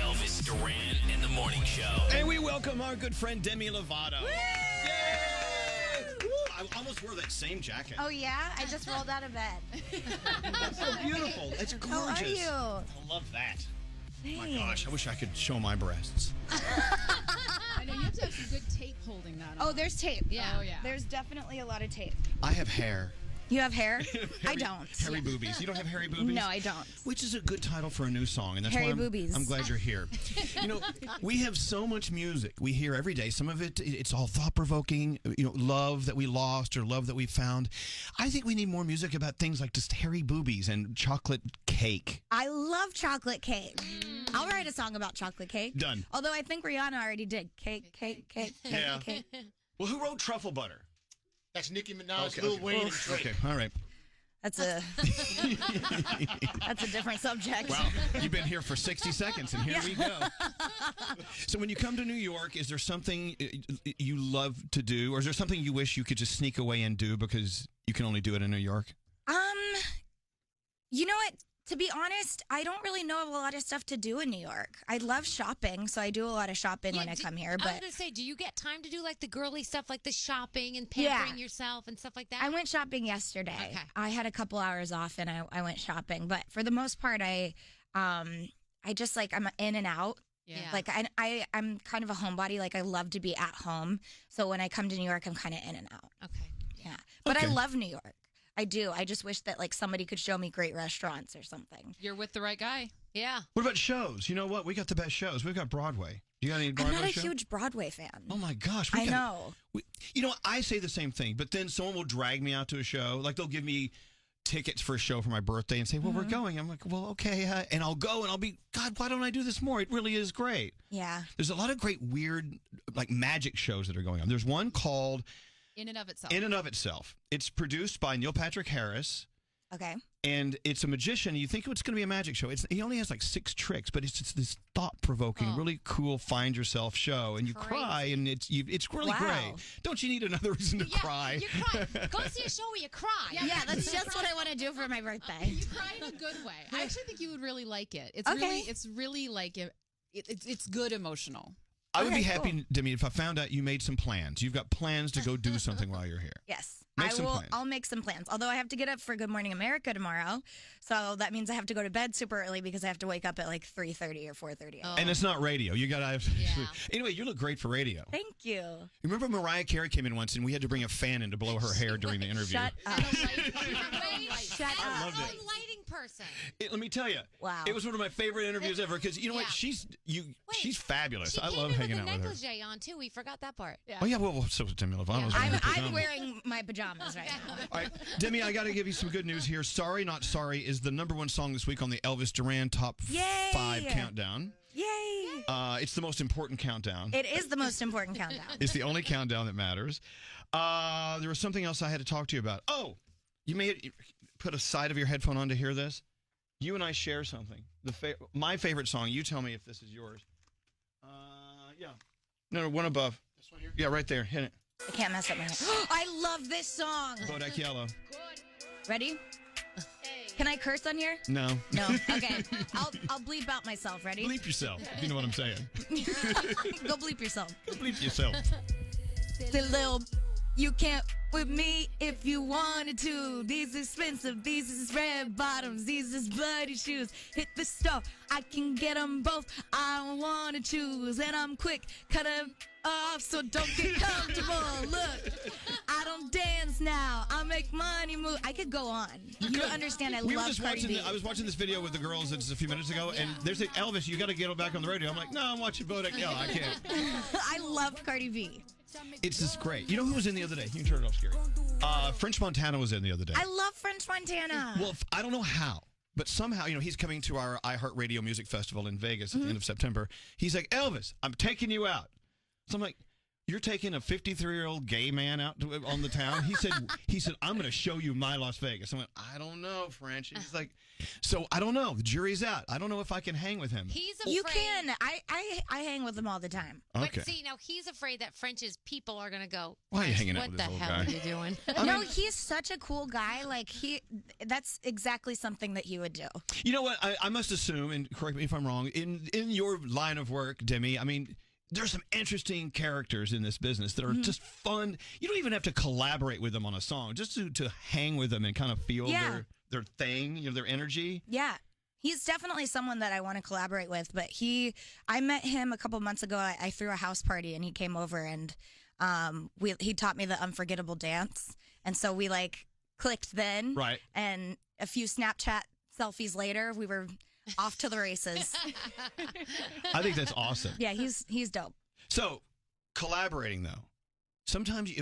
Elvis Duran in the morning show. And we welcome our good friend Demi Lovato. Yay! Woo! I almost wore that same jacket. Oh, yeah? I just rolled out of bed. That's so beautiful. It's gorgeous. How are you? I love that. Thanks. Oh my gosh, I wish I could show my breasts. I know, you have to have some good tape holding that on. Oh, there's tape. Yeah. Oh, yeah. There's definitely a lot of tape. I have hair. You have hair? I don't. Hairy boobies. You don't have hairy boobies? No, I don't. Which is a good title for a new song, and that's Hairy why boobies. I'm glad you're here. You know, we have so much music we hear every day. Some of it's all thought-provoking, love that we lost or love that we found. I think we need more music about things like just hairy boobies and chocolate cake. I love chocolate cake. I'll write a song about chocolate cake. Done. Although I think Rihanna already did. Cake, cake, cake, cake, Yeah. cake. Well, who wrote Truffle Butter? That's Nicki Minaj, Okay, Lil okay. Wayne, and Drake. Okay, all right. That's a different subject. Wow, you've been here for 60 seconds, and here we go. So when you come to New York, is there something you love to do, or is there something you wish you could just sneak away and do because you can only do it in New York? You know what? To be honest, I don't really know of a lot of stuff to do in New York. I love shopping, so I do a lot of shopping when I come here. But I was going to say, do you get time to do like the girly stuff, like the shopping and pampering yourself and stuff like that? I went shopping yesterday. Okay. I had a couple hours off and I went shopping. But for the most part, I just like, I'm in and out. Yeah. Like I'm kind of a homebody. Like I love to be at home. So when I come to New York, I'm kind of in and out. Okay. Yeah. But Okay. I love New York. I do. I just wish that like somebody could show me great restaurants or something. You're with the right guy. Yeah. What about shows? You know what? We got the best shows. We've got Broadway. You got any I'm Broadway not a shows? huge Broadway fan. Oh my gosh. I know. I say the same thing, but then someone will drag me out to a show. Like they'll give me tickets for a show for my birthday and say, well, we're going. I'm like, well, okay. And I'll go and I'll be, God, why don't I do this more? It really is great. Yeah. There's a lot of great, weird, like magic shows that are going on. There's one called In and of itself. In and of Itself. It's produced by Neil Patrick Harris. Okay. And it's a magician. You think it's going to be a magic show. He only has like 6 tricks, but it's just this thought-provoking, really cool find yourself show. And you cry, and it's really great. Don't you need another reason to cry? You cry. Go see a show where you cry. Yeah, that's just what I want to do for my birthday. You cry in a good way. I actually think you would really like it. It's really like it's good emotional. I would be Okay, happy, cool. Demi, if I found out you made some plans. You've got plans to go do something while you're here. Yes. Make some plans. I'll make some plans. Although I have to get up for Good Morning America tomorrow. So that means I have to go to bed super early because I have to wake up at like 3:30 or 4:30. And it's not radio. You got to have. Yeah. Anyway, you look great for radio. Thank you. You remember Mariah Carey came in once and we had to bring a fan in to blow her hair during the interview? Shut up. Shut up. I loved it. A lighting person. Let me tell you. Wow. It was one of my favorite interviews ever because you know what? She's fabulous. She I came love in hanging with out a with her. negligee on too. We forgot that part. Yeah. Oh yeah, well, so was Demi Lovato. I'm wearing my pajamas right now. All right, Demi, I got to give you some good news here. Sorry Not Sorry is the #1 song this week on the Elvis Duran Top Yay. 5 countdown. Yay. It's the most important countdown. It is the most important countdown. It's the only countdown that matters. There was something else I had to talk to you about. Oh, you may put a side of your headphone on to hear this. You and I share something. My favorite song. You tell me if this is yours. Yeah. No, one above. This one here? Yeah, right there. Hit it. I can't mess up my hair. I love this song. Bodak Yellow. Ready? Can I curse on here? No. No. Okay. I'll bleep out myself. Ready? Bleep yourself, if you know what I'm saying. Go bleep yourself. Bleep yourself. The little, you can't with me if you wanted to. These expensive, these is red bottoms, these is bloody shoes. Hit the store, I can get them both. I don't want to choose, and I'm quick, cut them off, so don't get comfortable. Look, I don't dance now, I make money move. I could go on. You don't understand. I love Cardi B. I was watching this video with the girls just a few minutes ago, and they're saying, Elvis, you got to get back on the radio. I'm like, no, I'm watching Bodak Yellow. I can't. I love Cardi B. It's just great. You know who was in the other day? You can turn it off, Scary. French Montana was in the other day. I love French Montana. Well, I don't know how, but somehow, he's coming to our iHeartRadio Music Festival in Vegas at the end of September. He's like, Elvis, I'm taking you out. So I'm like, You're taking a 53-year-old gay man out on the town? He said, I'm going to show you my Las Vegas. I went, I don't know, French. He's like, so I don't know. The jury's out. I don't know if I can hang with him. He's afraid. You can. I hang with him all the time. Okay. But see, now he's afraid that French's people are going to go, Why are you hanging out what with the this old hell guy? are you doing? No, he's such a cool guy. Like that's exactly something that he would do. You know what? I must assume, and correct me if I'm wrong, in your line of work, Demi, I mean, there's some interesting characters in this business that are just fun. You don't even have to collaborate with them on a song, just to hang with them and kind of feel their thing, their energy. Yeah. He's definitely someone that I want to collaborate with, but I met him a couple months ago. I threw a house party and he came over and he taught me the unforgettable dance. And so we like clicked then. Right. And a few Snapchat selfies later, we were off to the races. I think that's awesome. Yeah, he's dope. So, collaborating though, sometimes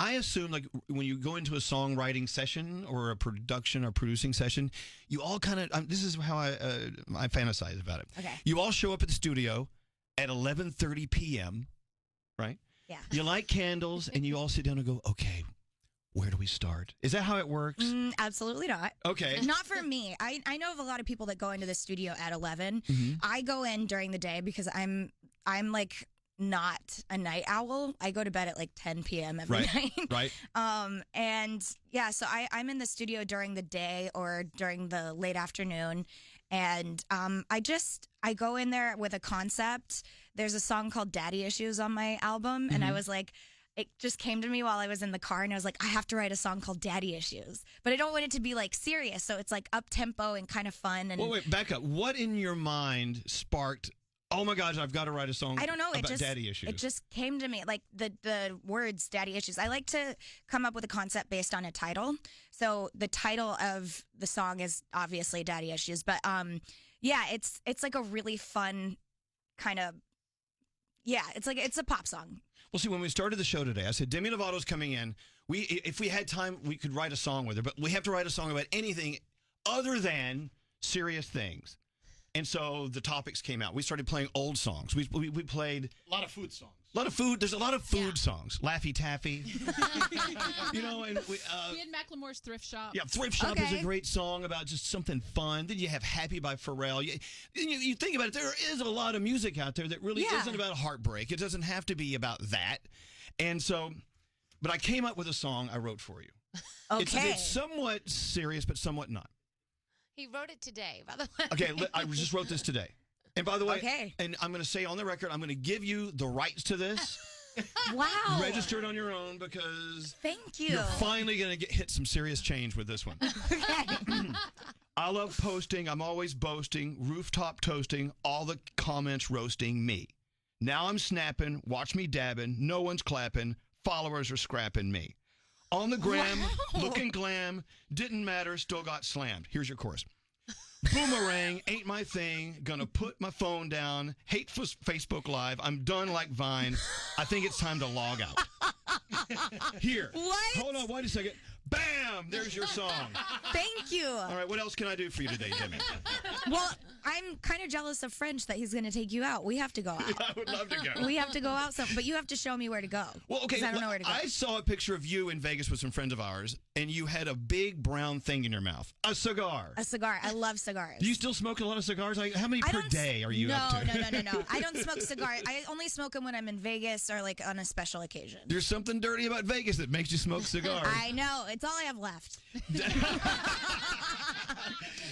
I assume like when you go into a songwriting session or a production or producing session, you all kind of this is how I fantasize about it. Okay. You all show up at the studio at 11:30 p.m. Right? Yeah. You light candles and you all sit down and go, okay, where do we start? Is that how it works? Absolutely not. Okay. Not for me. I know of a lot of people that go into the studio at 11. I go in during the day because I'm like not a night owl. I go to bed at like 10 p.m. every night. Right. And yeah, so I'm in the studio during the day or during the late afternoon. And I go in there with a concept. There's a song called Daddy Issues on my album. And I was like, it just came to me while I was in the car, and I was like, I have to write a song called Daddy Issues. But I don't want it to be, like, serious, so it's, like, up-tempo and kind of fun. And wait, back up. What in your mind sparked, oh, my gosh, I've got to write a song I don't know, about daddy issues? It just came to me, like, the words Daddy Issues. I like to come up with a concept based on a title. So the title of the song is obviously Daddy Issues. But, yeah, it's like a really fun kind of, it's a pop song. Well, see, when we started the show today, I said, Demi Lovato's coming in. If we had time, we could write a song with her, but we have to write a song about anything other than serious things. And so the topics came out. We started playing old songs. We played A lot of food songs. a lot of food. There's a lot of food songs. Laffy Taffy. And we had Macklemore's Thrift Shop. Yeah, Thrift Shop is a great song about just something fun. Then you have Happy by Pharrell. You think about it, there is a lot of music out there that really isn't about heartbreak. It doesn't have to be about that. And so, but I came up with a song I wrote for you. Okay. It's somewhat serious, but somewhat not. He wrote it today, by the way. Okay, I just wrote this today. And by the way, and I'm going to say on the record, I'm going to give you the rights to this. Wow. Register it on your own because thank you. You're finally going to hit some serious change with this one. I love posting. I'm always boasting. Rooftop toasting. All the comments roasting me. Now I'm snapping. Watch me dabbing. No one's clapping. Followers are scrapping me. On the gram, looking glam. Didn't matter. Still got slammed. Here's your chorus. Boomerang ain't my thing. Gonna put my phone down. Hate Facebook Live. I'm done like Vine. I think it's time to log out. Here. What? Hold on. Wait a second. Bam! There's your song. Thank you. All right. What else can I do for you today, Demi? Well, I'm kind of jealous of French that he's going to take you out. We have to go out. I would love to go. We have to go out, but you have to show me where to go. Well, okay. 'Cause I don't know where to go. I saw a picture of you in Vegas with some friends of ours, and you had a big brown thing in your mouth. A cigar. A cigar. I love cigars. Do you still smoke a lot of cigars? How many per day are you up to? No. I don't smoke cigars. I only smoke them when I'm in Vegas or like on a special occasion. There's something dirty about Vegas that makes you smoke cigars. I know. It's all I have left.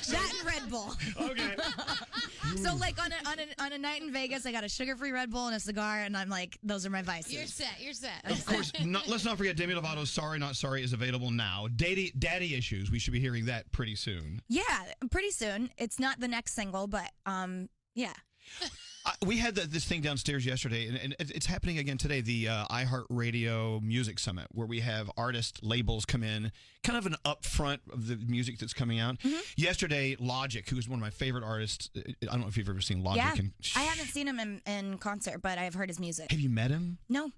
That and Red Bull. Okay. So like on a night in Vegas, I got a sugar-free Red Bull and a cigar, and I'm like, those are my vices. You're set. Of course, let's not forget Demi Lovato's Sorry Not Sorry is available now. Daddy Issues, we should be hearing that pretty soon. Yeah, pretty soon. It's not the next single, but yeah. We had this thing downstairs yesterday, and it's happening again today, the iHeartRadio Music Summit, where we have artist labels come in, kind of an upfront of the music that's coming out. Yesterday, Logic, who's one of my favorite artists, I don't know if you've ever seen Logic. Yeah, I haven't seen him in concert, but I've heard his music. Have you met him? No.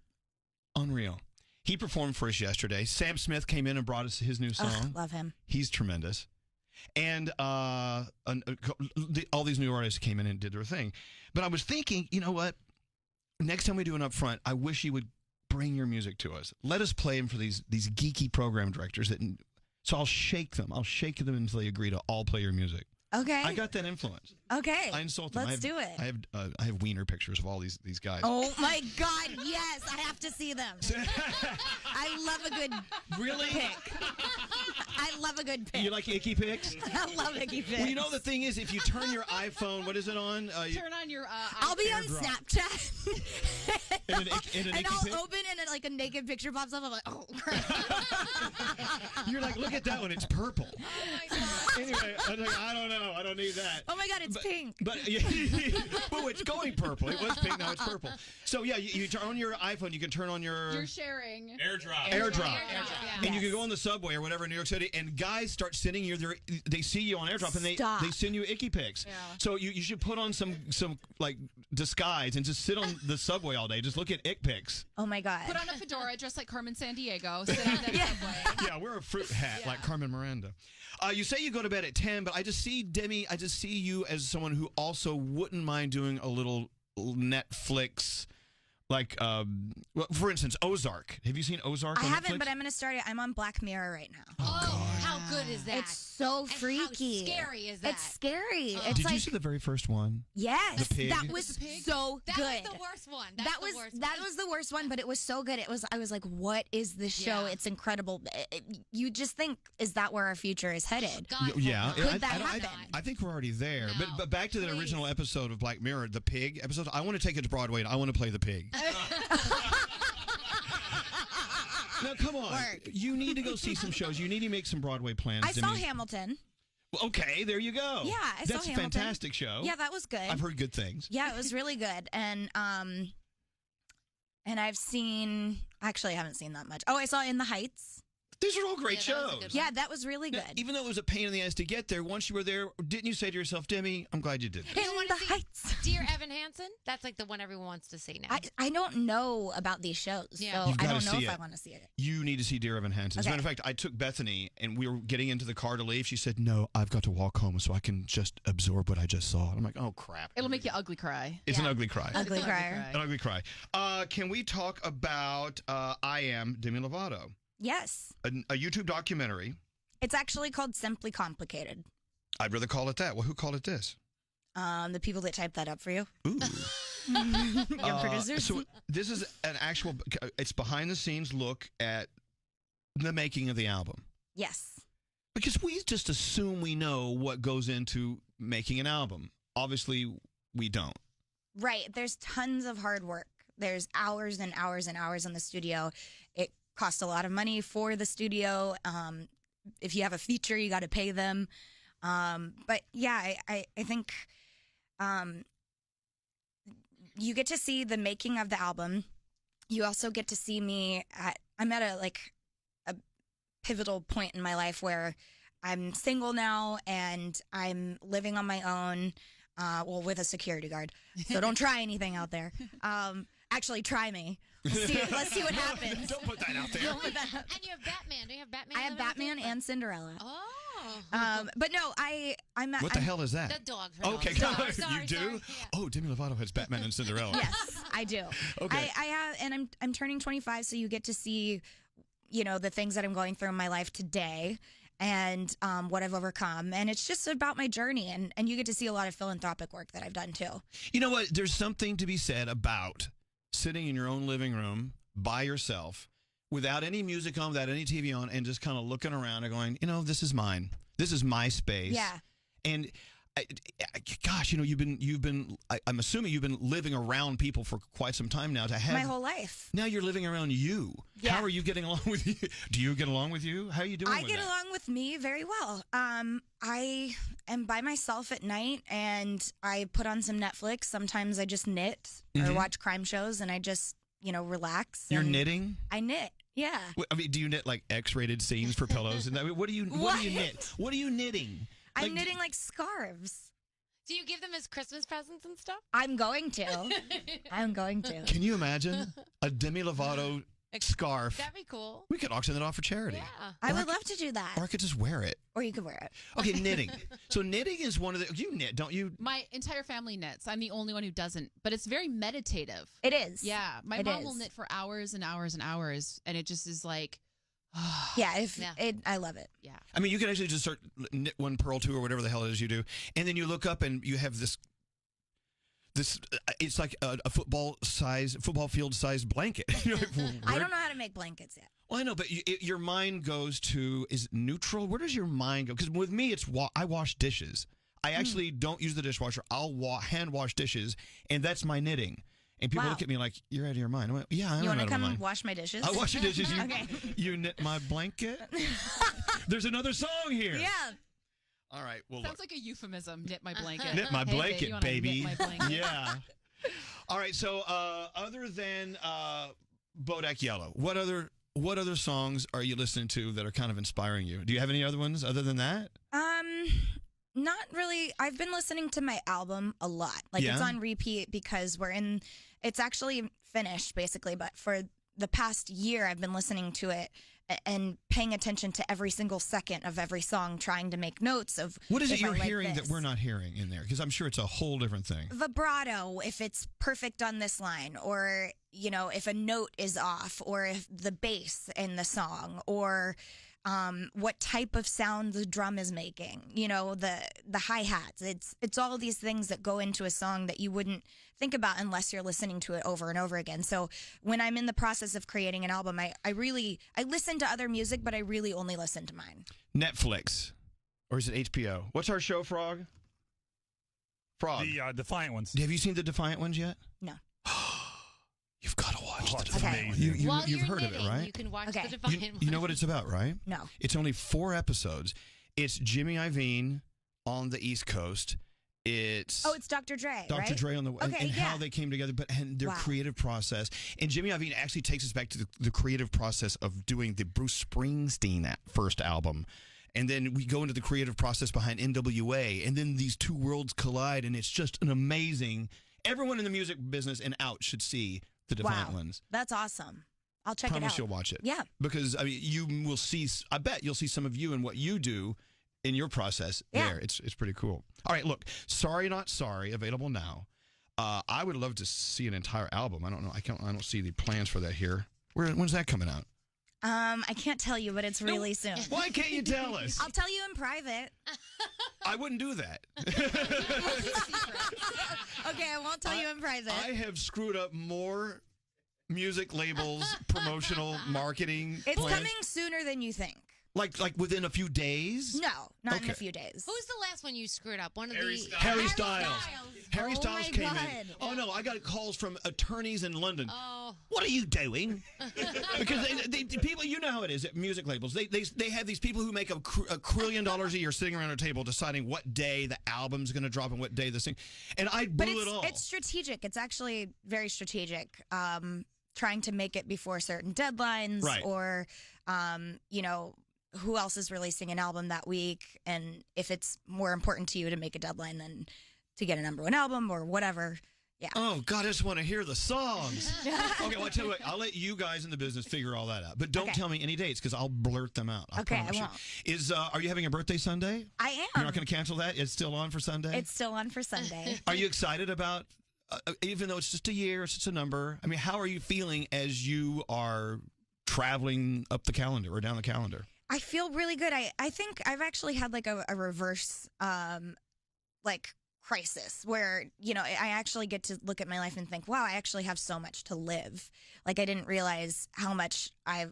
Unreal. He performed for us yesterday. Sam Smith came in and brought us his new song. Ugh, love him. He's tremendous. And all these new artists came in and did their thing. But I was thinking, you know what? Next time we do an upfront, I wish you would bring your music to us. Let us play them for these geeky program directors. So I'll shake them. I'll shake them until they agree to all play your music. Okay. I got that influence. Okay. I insult them. Let's do it. I have wiener pictures of all these guys. Oh my God! Yes, I have to see them. I love a good pic. I love a good pic. You like icky pics? I love icky pics. Well, you know the thing is, if you turn your iPhone, what is it on? Turn on your. I'll be on Snapchat. And I'll open and like a naked picture pops up. I'm like, oh. You're like, look at that one. It's purple. Oh my God. Anyway, I'm like, I don't know. I don't need that. Oh my God, it's pink. But oh, it's going purple. It was pink. Now it's purple. So yeah, you turn on your iPhone. You can turn on your. You're sharing. AirDrop. Yeah. And you can go on the subway or whatever in New York City, and guys start sending you they see you on AirDrop, and they send you icky pics. Yeah. So you should put on some like disguise and just sit on the subway all day. Just look at ick pics. Oh my God. Put on a fedora, dress like Carmen Sandiego. Sit on that subway. Yeah, wear a fruit hat like Carmen Miranda. You say you go to bed at 10, but I just see, Demi, I just see you as someone who also wouldn't mind doing a little Netflix, like, well, for instance, Ozark. Have you seen Ozark on haven't, Netflix? but I'm going to start it. I'm on Black Mirror right now. Oh, how good is that? It's so And freaky. How scary is that? It's scary. Oh. It's Did like, you see the very first one? yes, The pig? that was The pig? so That good. was the worst one. That was the worst one, but it was so good. I was like, what is this show? Yeah. It's incredible. You just think, is that where our future is headed? God, Yeah. hope Could not. that I happen? I think we're already there. No, but back to the please. original episode of Black Mirror, the pig episode. I want to take it to Broadway, and I want to play the pig. Now, come on. Work. You need to go see some shows. You need to make some Broadway plans. I saw Demi. Hamilton. Well, okay, there you go. Yeah, I saw That's a Hamilton. fantastic show. Yeah, that was good. I've heard good things. Yeah, it was really good. And I've seen, actually I haven't seen that much. Oh, I saw In the Heights. These are all great Yeah, that was a shows. good Yeah, that was really Now, good. even though it was a pain in the ass to get there, once you were there, didn't you say to yourself, Demi, I'm glad you did this? You In wanna the see Heights. Dear Evan Hansen? That's like the one everyone wants to see now. I don't know about these shows, Yeah. so You've I gotta don't know see if it. I want to see it. You need to see Dear Evan Hansen. As a Okay. matter of fact, I took Bethany, and we were getting into the car to leave. She said, no, I've got to walk home so I can just absorb what I just saw. And I'm like, oh, crap. It'll make you ugly cry. It's an Yeah. ugly cry. Ugly It's an crier. An ugly cry. Can we talk about I Am Demi Lovato, Yes. a YouTube documentary? It's actually called Simply Complicated. I'd rather call it that. Well, who called it this? The people that typed that up for you. Ooh. Your producers. So this is an actual, it's behind the scenes look at the making of the album. Yes. Because we just assume we know what goes into making an album. Obviously, we don't. Right. There's tons of hard work. There's hours and hours and hours in the studio. It costs a lot of money for the studio. If you have a feature, you got to pay them. But yeah, I think you get to see the making of the album. You also get to see me I'm at a pivotal point in my life where I'm single now and I'm living on my own, well, with a security guard. So don't try anything out there. Actually, try me. Let's see what happens. Don't put that out there. And you have Batman. Do you have Batman? I have Batman and Cinderella. Oh. But no, I'm What the hell is that? The dog. Okay, Sorry, you do? sorry, yeah. Oh, Demi Lovato has Batman and Cinderella. Yes, I do. Okay. I have, and I'm turning 25, so you get to see, the things that I'm going through in my life today, and what I've overcome, and it's just about my journey, and you get to see a lot of philanthropic work that I've done too. You know what? There's something to be said about sitting in your own living room by yourself without any music on, without any TV on, and just kind of looking around and going, this is mine. This is my space. Yeah. And gosh, I'm assuming you've been living around people for quite some time now to have My whole life. Now you're living around you. Yeah. How are you getting along with you? Do you get along with you? How are you doing I with get that? along with me very well. I am by myself at night, and I put on some Netflix. Sometimes I just knit or watch crime shows, and I just, relax. You're and knitting? I knit. Yeah. I mean, do you knit like X-rated scenes for pillows? And what do you knit? What are you knitting? I'm knitting like scarves. Do you give them as Christmas presents and stuff? I'm going to. I'm going to. Can you imagine a Demi Lovato scarf. That'd be cool. We could auction that off for charity. Yeah. I would love to do that. Or I could just wear it. Or you could wear it. Okay, knitting. So knitting is one of the... You knit, don't you? My entire family knits. I'm the only one who doesn't, but it's very meditative. It is. Yeah, my mom will knit for hours and hours and hours, and it just is like... Yeah, I love it. Yeah. I mean, you can actually just start knit one purl two or whatever the hell it is you do, and then you look up and you have this it's like a football field size blanket. You're like, I don't know how to make blankets yet. Well, I know, but your mind goes to, is it neutral? Where does your mind go? Because with me, it's I wash dishes. I actually don't use the dishwasher. I'll hand wash dishes, and that's my knitting. And people look at me like, you're out of your mind. I'm like, yeah, I'm out of my mind. You want to come wash my dishes? I wash your dishes. Okay. You knit my blanket? There's another song here. Yeah. All right. Well, sounds like a euphemism. Knit my blanket. Knit my blanket, baby. Knit my blanket? Yeah. All right. So, other than Bodak Yellow, what other songs are you listening to that are kind of inspiring you? Do you have any other ones other than that? Not really. I've been listening to my album a lot. Like it's on repeat because it's actually finished basically, but for the past year I've been listening to it and paying attention to every single second of every song, trying to make notes of what is it you're hearing that we're not hearing in there? Because I'm sure it's a whole different thing. Vibrato, if it's perfect on this line, or if a note is off, or if the bass in the song, or what type of sound the drum is making, the hi-hats. It's all these things that go into a song that you wouldn't think about unless you're listening to it over and over again. So when I'm in the process of creating an album, I listen to other music, but I really only listen to mine. Netflix, or is it HBO? What's our show, Frog? The Defiant ones. Have you seen the Defiant ones yet? No. You've got to watch the Defiant ones. You've You're heard knitting, of it, right? You can watch the Defiant ones. You know what it's about, right? No. It's only 4 episodes. It's Jimmy Iovine on the East Coast. It's Dr. Dre, Dr. right? Dre on the and how they came together, and their creative process. And Jimmy Iovine actually takes us back to the creative process of doing the Bruce Springsteen first album. And then we go into the creative process behind NWA, and then these two worlds collide, and it's just an amazing. Everyone in the music business and out should see the Defiant ones. That's awesome. I'll check it out. Promise you'll watch it. Yeah. Because you will see. I bet you'll see some of you and what you do in your process there. It's pretty cool. All right, look. Sorry Not Sorry, available now. I would love to see an entire album. I don't know. I don't see the plans for that here. When's that coming out? I can't tell you, but it's really soon. Why can't you tell us? I'll tell you in private. I wouldn't do that. Okay, I won't tell you in private. I have screwed up more music labels, promotional, marketing. It's plans. coming sooner than you think. Like within a few days? No, not in a few days. Who's the last one you screwed up? One of Harry the Harry Styles. Harry Styles came God. in. Oh no, I got calls from attorneys in London. Oh. What are you doing? Because they people, you know how it is at music labels. They have these people who make a $1 trillion a year sitting around a table deciding what day the album's going to drop and what day this thing. And I blew it all. It's strategic. It's actually very strategic. Trying to make it before certain deadlines, right. Or who else is releasing an album that week, and if it's more important to you to make a deadline than to get a #1 album or whatever. Yeah. Oh, God, I just want to hear the songs. Okay, well, I tell you what, I'll let you guys in the business figure all that out. But don't tell me any dates because I'll blurt them out. I promise you. Are you having a birthday Sunday? I am. You're not going to cancel that? It's still on for Sunday? It's still on for Sunday. Are you excited about, even though it's just a year, it's just a number, I mean, how are you feeling as you are traveling up the calendar or down the calendar? I feel really good. I think I've actually had like a reverse crisis where, I actually get to look at my life and think, wow, I actually have so much to live. Like I didn't realize how much I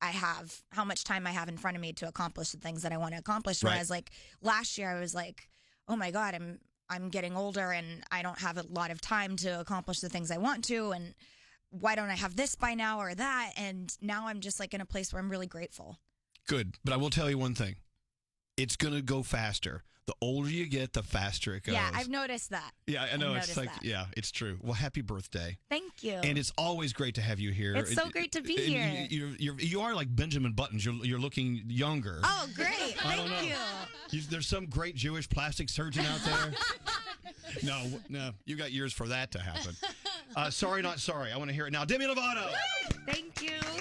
have, how much time I have in front of me to accomplish the things that I want to accomplish. Right. Whereas like last year I was like, oh my God, I'm getting older and I don't have a lot of time to accomplish the things I want to. And why don't I have this by now or that? And now I'm just like in a place where I'm really grateful. Good. But I will tell you one thing. It's going to go faster. The older you get, the faster it goes. Yeah, I've noticed that. Yeah, I know. It's like, that. yeah, it's true. Well, happy birthday. Thank you. And it's always great to have you here. It's so great to be here. You are like Benjamin Buttons. You're looking younger. Oh, great. Thank you. There's some great Jewish plastic surgeon out there. No, you got years for that to happen. Sorry Not Sorry. I want to hear it now. Demi Lovato. Thank you.